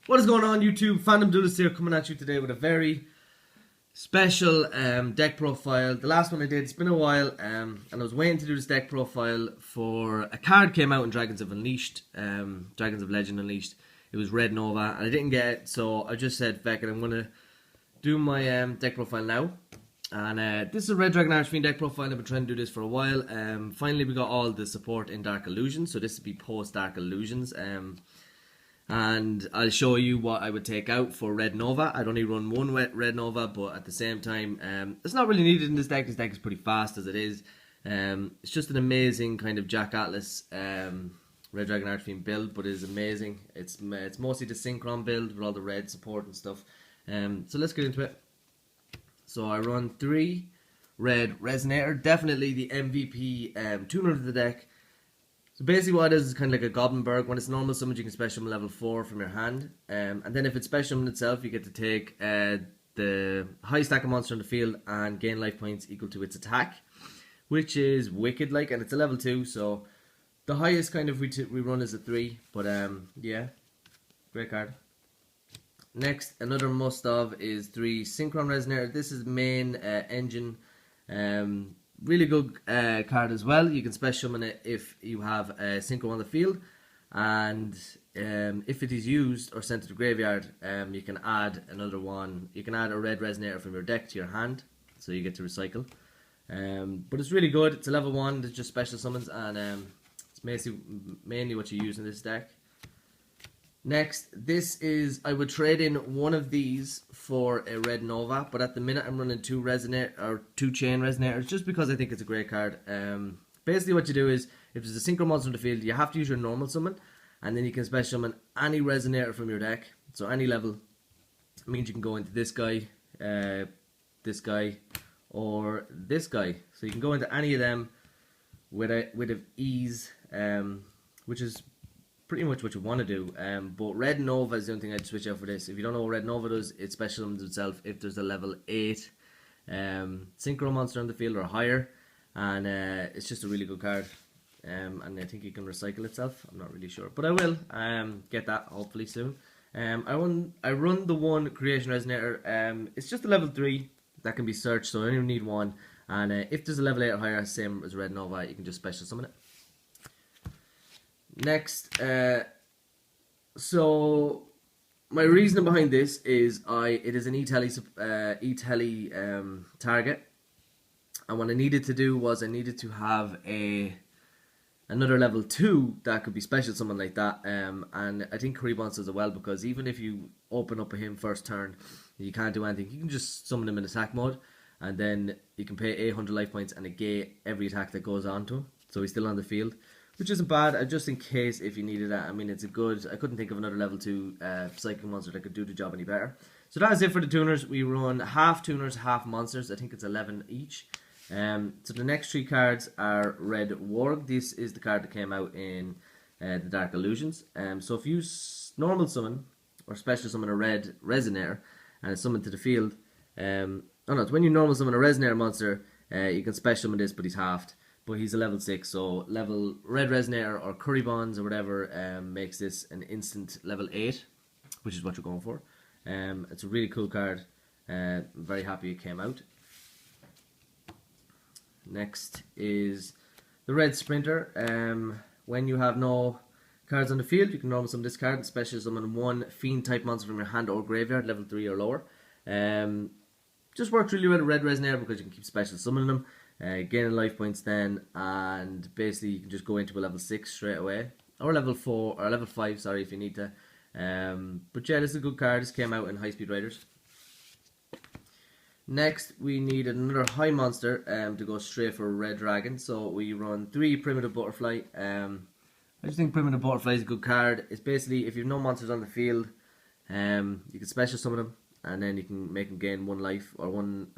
What is going on, YouTube? Fandom Duelist here, coming at you today with a very special deck profile. The last one I did, it's been a while, and I was waiting to do this deck profile for a card came out in Dragons of Unleashed, Dragons of Legend Unleashed. It was Red Nova, and I didn't get it, so I just said, "Feck it, I'm gonna do my deck profile now." And this is a Red Dragon Archfiend Deck Profile. I've been trying to do this for a while. Finally, we got all the support in Dark Illusions, so this would be post Dark Illusions. And I'll show you what I would take out for Red Nova. I'd only run one Red Nova, but at the same time, it's not really needed in this deck. This deck is pretty fast as it is. It's just an amazing kind of Jack Atlas Red Dragon Archfiend build, but it is amazing. It's mostly the synchro build with all the red support and stuff. So let's get into it. So I run 3 red Resonator, definitely the MVP tuner of the deck. So basically what it is kind of like a Goblinberg. When it's normal summon, you can special summon level 4 from your hand. And then if it's special summon itself, you get to take the high stack of monster on the field and gain life points equal to its attack, which is wicked like, and it's a level 2, so the highest kind of we run is a 3, but yeah, great card. Next, another must-have is 3 Synchron Resonator. This is main engine. Really good card as well. You can special summon it if you have a Synchro on the field, and if it is used or sent to the graveyard, you can add another one. You can add a red Resonator from your deck to your hand, so you get to recycle. But it's really good. It's a level 1. It's just special summons, and it's mainly what you use in this deck. Next, this is, I would trade in one of these for a Red Nova, but at the minute I'm running 2 Chain Resonators just because I think it's a great card. Basically what you do is, if there's a Synchro monster in the field, you have to use your normal summon, and then you can special summon any Resonator from your deck, so any level. It means you can go into this guy, or this guy. So you can go into any of them with ease, which is pretty much what you want to do. But Red Nova is the only thing I'd switch out for this. If you don't know what Red Nova does, it special summons itself if there's a level 8 Synchro monster on the field or higher, and it's just a really good card. And I think it can recycle itself. I'm not really sure, but I will get that hopefully soon. I run the 1 Creation Resonator. It's just a level 3 that can be searched, so I only need 1. And if there's a level 8 or higher, same as Red Nova, you can just special summon it. Next, so my reasoning behind this is it is an E-Tele target, and what I needed to do was I needed to have another level 2 that could be special summon like that, and I think Karibon does it well, because even if you open up a him first turn, you can't do anything. You can just summon him in attack mode, and then you can pay 800 life points and negate every attack that goes on to him, so he's still on the field, which isn't bad. Just in case if you needed that. I mean, it's a good. I couldn't think of another level 2 psychic monster that could do the job any better. So that is it for the tuners. We run half tuners, half monsters. I think it's 11 each. So the next 3 cards are Red Warg. This is the card that came out in the Dark Illusions. So if you normal summon or special summon a Red Resonator and it's summoned to the field, it's when you normal summon a Resonator monster, you can special summon this, but he's halved. But he's a level 6, so level Red Resonator or Curry Bonds or whatever makes this an instant level 8, which is what you're going for. It's a really cool card. I'm very happy it came out. Next is the Red Sprinter. When you have no cards on the field, you can normal summon this card and special summon 1 Fiend type monster from your hand or graveyard, level 3 or lower. Just works really well with Red Resonator because you can keep special summoning them. Gaining life points then, and basically you can just go into a level 6 straight away, or level 4 or level 5, sorry, if you need to. But yeah, this is a good card. This came out in High Speed Raiders. Next, we need another high monster to go straight for Red Dragon. So we run 3 Primitive Butterfly. I just think Primitive Butterfly is a good card. It's basically, if you have no monsters on the field, you can special summon them, and then you can make him gain 1 life, or 1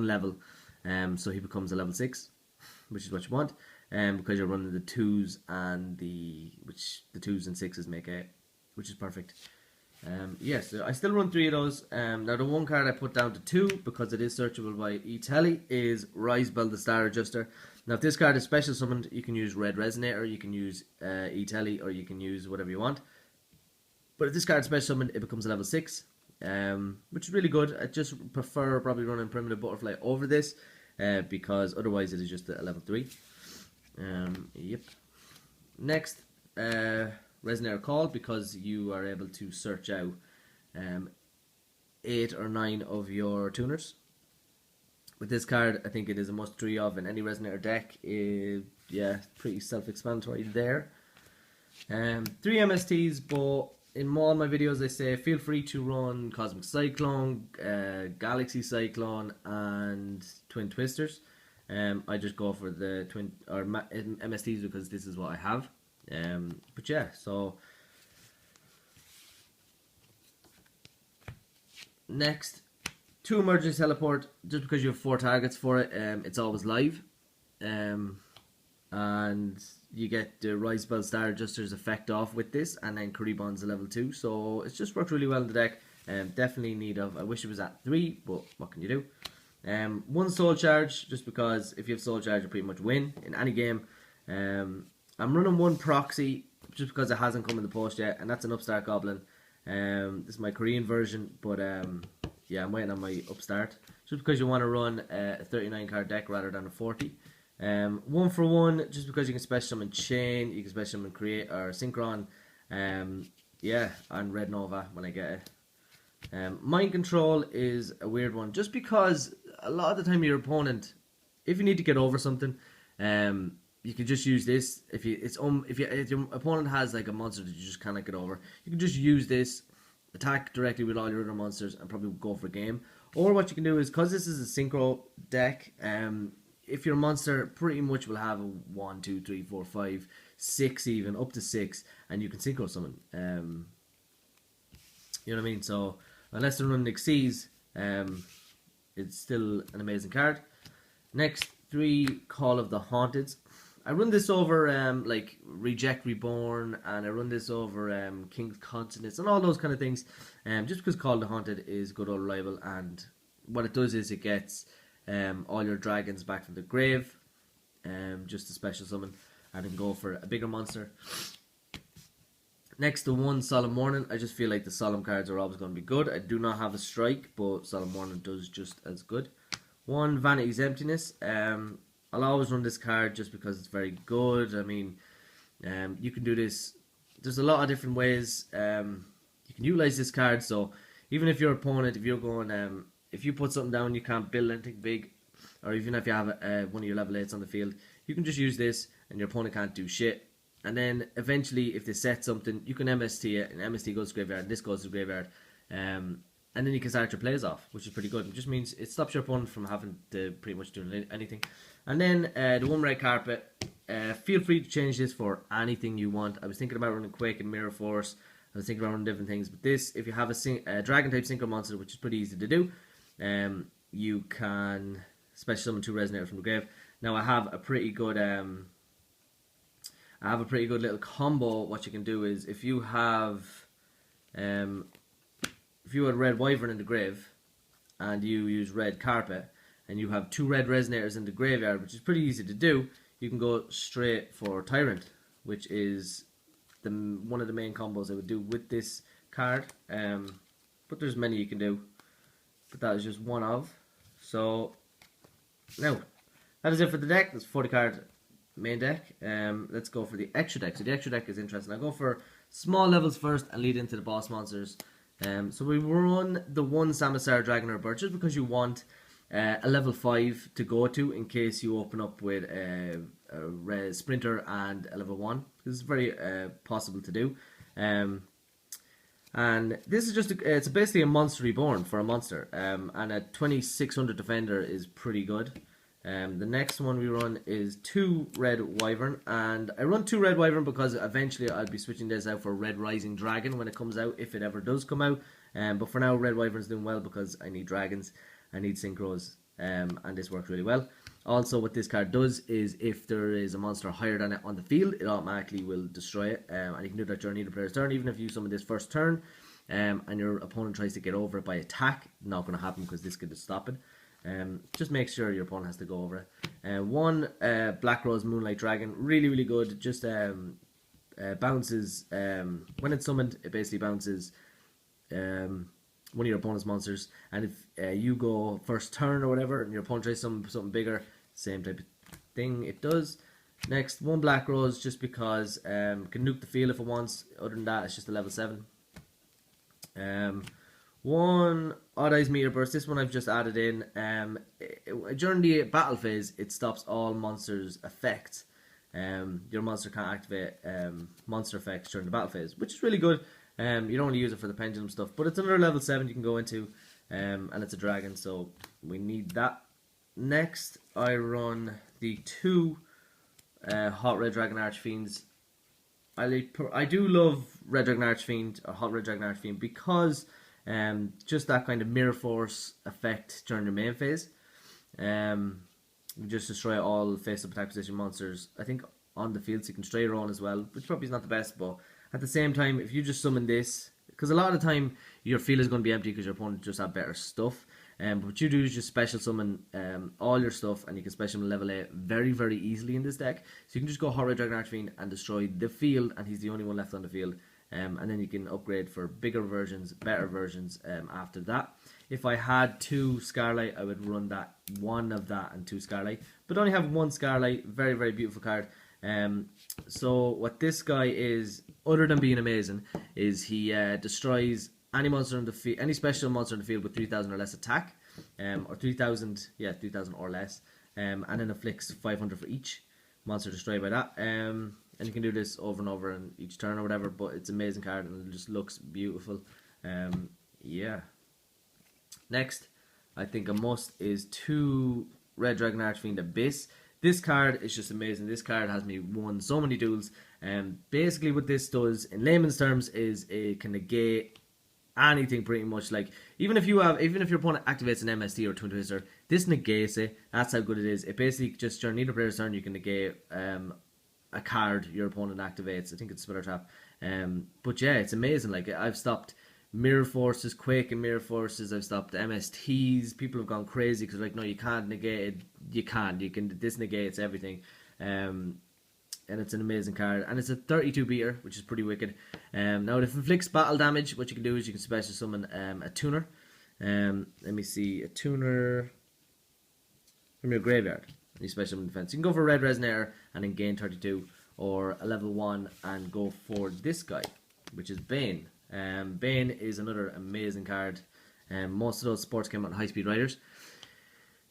level. So he becomes a level 6, which is what you want, because you're running the 2s and the 2s and 6s make 8, which is perfect. Yes, I still run 3 of those. Now the one card I put down to 2 because it is searchable by E-Tele is Risebell the Star Adjuster. Now if this card is special summoned, you can use Red Resonator, you can use E-Tele, or you can use whatever you want. But if this card special summon, it becomes a level 6, which is really good. I just prefer probably running Primitive Butterfly over this, because otherwise it is just a level 3. Yep. Next, Resonator Call, because you are able to search out 8 or 9 of your tuners. With this card, I think it is a must-3 of in any Resonator deck. Yeah, pretty self-explanatory there. 3 MSTs, but in all my videos I say feel free to run Cosmic Cyclone, Galaxy Cyclone, and Twin Twisters. I just go for the twin or MSTs because this is what I have. But yeah, so next, 2 Emergency Teleport. Just because you have 4 targets for it, it's always live. And you get the Rise Spell Star Adjuster's effect off with this, and then Kuribon's a level 2, so it's just worked really well in the deck. Definitely in need of. I wish it was at 3, but what can you do? 1 Soul Charge, just because if you have Soul Charge, you pretty much win in any game. I'm running 1 Proxy, just because it hasn't come in the post yet, and that's an Upstart Goblin. This is my Korean version, but yeah, I'm waiting on my Upstart. Just because you want to run a 39 card deck rather than a 40. 1 for 1, just because you can special summon Chain, you can special summon Create or Synchron, yeah, and Red Nova when I get it. Mind Control is a weird one, just because a lot of the time your opponent, if you need to get over something, you can just use this. If your opponent has like a monster that you just cannot get over, you can just use this, attack directly with all your other monsters, and probably go for a game. Or what you can do is, because this is a synchro deck, if your monster pretty much will have a 1, 2, 3, 4, 5, 6 even, up to 6, and you can synchro summon. You know what I mean? So, unless they're running Xyz, it's still an amazing card. Next, 3 Call of the Haunteds. I run this over like Reject Reborn, and I run this over King's Consonance, and all those kind of things. Just because Call of the Haunted is good old reliable, and what it does is it gets all your dragons back from the grave, just a special summon, and then go for a bigger monster. Next to 1 Solemn Morning. I just feel like the Solemn cards are always going to be good. I do not have a Strike, but Solemn Morning does just as good. 1 Vanity's Emptiness. I'll always run this card just because it's very good. I mean, you can do this. There's a lot of different ways you can utilize this card. So even if your opponent, if you're going, if you put something down, you can't build anything big, or even if you have one of your level 8s on the field, you can just use this, and your opponent can't do shit. And then eventually, if they set something, you can MST it, and MST goes to graveyard, and this goes to graveyard, and then you can start your plays off, which is pretty good. It just means it stops your opponent from having to pretty much do anything. And then the 1 Red Carpet. Feel free to change this for anything you want. I was thinking about running Quake and Mirror Force. I was thinking about running different things, but this, if you have a Dragon type Synchro monster, which is pretty easy to do, you can special summon 2 Resonators from the grave. Now I have a pretty good little combo. What you can do is, if you had Red Wyvern in the grave, and you use Red Carpet, and you have 2 red Resonators in the graveyard, which is pretty easy to do, you can go straight for Tyrant, which is one of the main combos I would do with this card. But there's many you can do, but that is just one of. So now that is it for the deck. That's 40 card main deck. Let's go for the extra deck. So the extra deck is interesting. I'll go for small levels first and lead into the boss monsters. So we run the 1 Samasar Dragon or Bird, just because you want a level 5 to go to in case you open up with a Red Sprinter and a level 1. This is very possible to do. And this is just it's basically a monster reborn for a monster, and a 2600 defender is pretty good. The next one we run is 2 Red Wyvern, and I run 2 Red Wyvern because eventually I'll be switching this out for Red Rising Dragon when it comes out, if it ever does come out. But for now, Red Wyvern's doing well because I need dragons, I need synchros, and this works really well. Also, what this card does is, if there is a monster higher than it on the field, it automatically will destroy it, and you can do that during either player's turn. Even if you summon this first turn, and your opponent tries to get over it by attack, not going to happen because this could stop it. Just make sure your opponent has to go over it. 1 Black Rose Moonlight Dragon, really good. Just bounces, when it's summoned, it basically bounces one of your opponent's monsters, and if you go first turn or whatever, and your opponent tries something bigger, same type of thing it does. Next, one black rose, just because can nuke the field if it wants. Other than that, it's just a level 7. One Odd Eyes Meteor Burst. This one I've just added in. During the battle phase, it stops all monsters' effects. Your monster can't activate monster effects during the battle phase, which is really good. You don't want to use it for the pendulum stuff, but it's another level 7 you can go into, and it's a dragon, so we need that. Next, I run the 2 Hot Red Dragon Archfiends. I do love Red Dragon Archfiend, or Hot Red Dragon Archfiend, because just that kind of mirror force effect during your main phase. You just destroy all face-up attack position monsters, I think, on the field, so you can stray your own as well, which probably is not the best, but at the same time, if you just summon this, because a lot of the time your field is going to be empty because your opponent just have better stuff. But what you do is just special summon all your stuff, and you can special summon level 8 very, very easily in this deck. So you can just go Hot Red Dragon Archfiend and destroy the field, and he's the only one left on the field. And then you can upgrade for bigger versions, better versions after that. If I had 2 Scarlight, I would run that, 1 of that and 2 Scarlight. But only have 1 Scarlight, very, very beautiful card. So what this guy is, other than being amazing, is he destroys any monster in the field, any special monster in the field with 3,000 or less attack, or 3,000, yeah, 3,000 or less, and then inflicts 500 for each monster destroyed by that. And you can do this over and over in each turn or whatever, but it's an amazing card and it just looks beautiful. Yeah. Next, I think a must is 2 Red Dragon Archfiend Abyss. This card is just amazing. This card has me won so many duels. Basically what this does, in layman's terms, is it can negate anything pretty much. Like, even if your opponent activates an MST or Twin Twister, this negates it. That's how good it is. It basically just, during either player's turn, you can negate a card your opponent activates. I think it's Spiller Trap. But yeah, it's amazing. Like, I've stopped Mirror Forces, Quake and Mirror Forces. I've stopped MSTs. People have gone crazy because like, no, you can't negate it. You can. This negates everything. And it's an amazing card. And it's a 32 beater, which is pretty wicked. Now, if it inflicts battle damage, what you can do is you can special summon a tuner. Let me see. A tuner from your graveyard. And you special summon defense. You can go for Red Resonator and then gain 32. Or a level 1 and go for this guy, which is Bane. Bane is another amazing card. Most of those sports came out in High Speed Riders.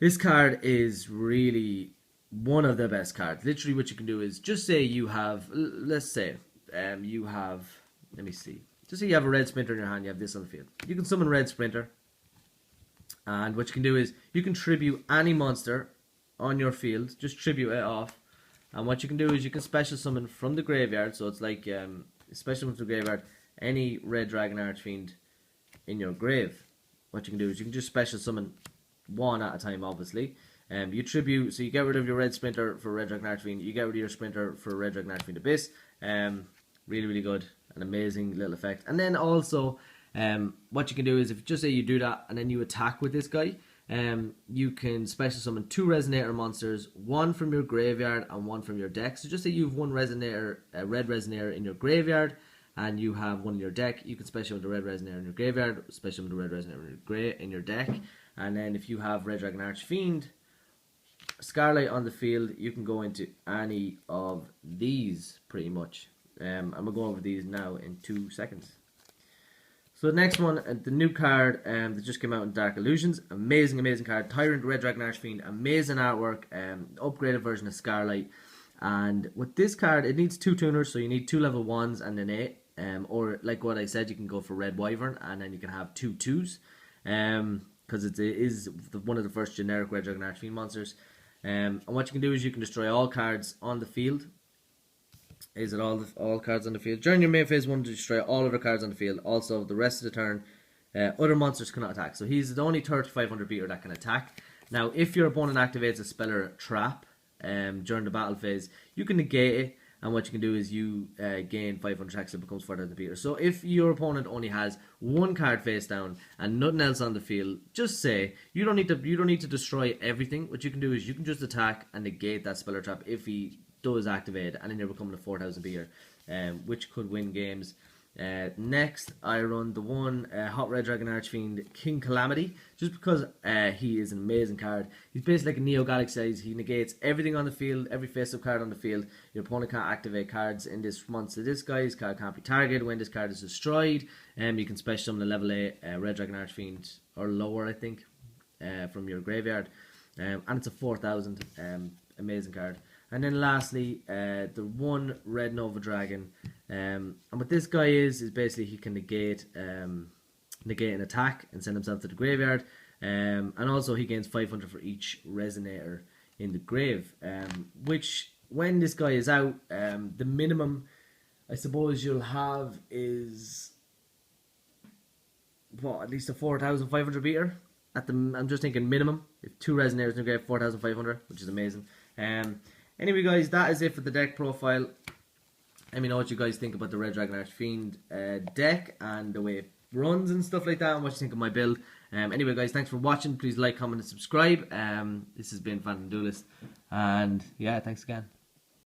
This card is really one of the best cards. Literally what you can do is, just say you have, let's say, you have, let me see, just say you have a Red Sprinter in your hand, you have this on the field. You can summon Red Sprinter, and what you can do is, you can tribute any monster on your field, just tribute it off, and what you can do is, you can special summon from the graveyard, so it's like, special summon from the graveyard, any Red Dragon Archfiend in your grave. What you can do is, you can just special summon 1 at a time, obviously. You tribute, so you get rid of your Red Sprinter for Red Dragon Archfiend, you get rid of your Sprinter for Red Dragon Archfiend Abyss. Really, really good. An amazing little effect. And then also, what you can do is, if just say you do that and then you attack with this guy, you can special summon 2 Resonator monsters, 1 from your graveyard and 1 from your deck. So just say you have 1 Resonator, Red Resonator in your graveyard, and you have 1 in your deck, you can special the Red Resonator in your graveyard, special the Red Resonator in your deck, and then if you have Red Dragon Archfiend Scarlight on the field, you can go into any of these pretty much. I'm going to go over these now in 2 seconds. So the next one, the new card that just came out in Dark Illusions, amazing, amazing card. Tyrant Red Dragon Archfiend, amazing artwork, upgraded version of Scarlight. And with this card, it needs 2 tuners, so you need 2 level 1s and an 8. Or like what I said, you can go for Red Wyvern and then you can have 2 2s. Because it is one of the first generic Red Dragon Archfiend monsters. And what you can do is you can destroy all cards on the field. Is it all cards on the field? During your main phase 1, to destroy all other cards on the field. Also, the rest of the turn, other monsters cannot attack. So he's the only 3500 beater that can attack. Now, if your opponent activates a Speller Trap during the battle phase, you can negate it. And what you can do is you gain 500 attacks, so it becomes further the beater. So if your opponent only has 1 card face down and nothing else on the field, just say you don't need to destroy everything. What you can do is you can just attack and negate that Speller Trap if he does activate, and then you're becoming a 4000 beater. which could win games. Next, I run the one Hot Red Dragon Archfiend King Calamity, just because he is an amazing card. He's basically like a Neo Galaxize. He negates everything on the field, every face-up card on the field. Your opponent can't activate cards in this response to this guy. His card can't be targeted when this card is destroyed. You can special summon a level 8 Red Dragon Archfiend or lower, I think, from your graveyard. And it's a 4,000 amazing card. And then lastly, the one Red Nova Dragon. And what this guy is basically he can negate an attack and send himself to the graveyard. And also he gains 500 for each Resonator in the grave. Which, when this guy is out, the minimum I suppose you'll have is at least a 4,500 beater. I'm just thinking minimum. If 2 Resonators in the grave, 4,500, which is amazing. Anyway, guys, that is it for the deck profile. Let me know what you guys think about the Red Dragon Archfiend deck and the way it runs and stuff like that, and what you think of my build. Anyway, guys, thanks for watching. Please like, comment, and subscribe. This has been Phantom Duelist, and yeah, thanks again.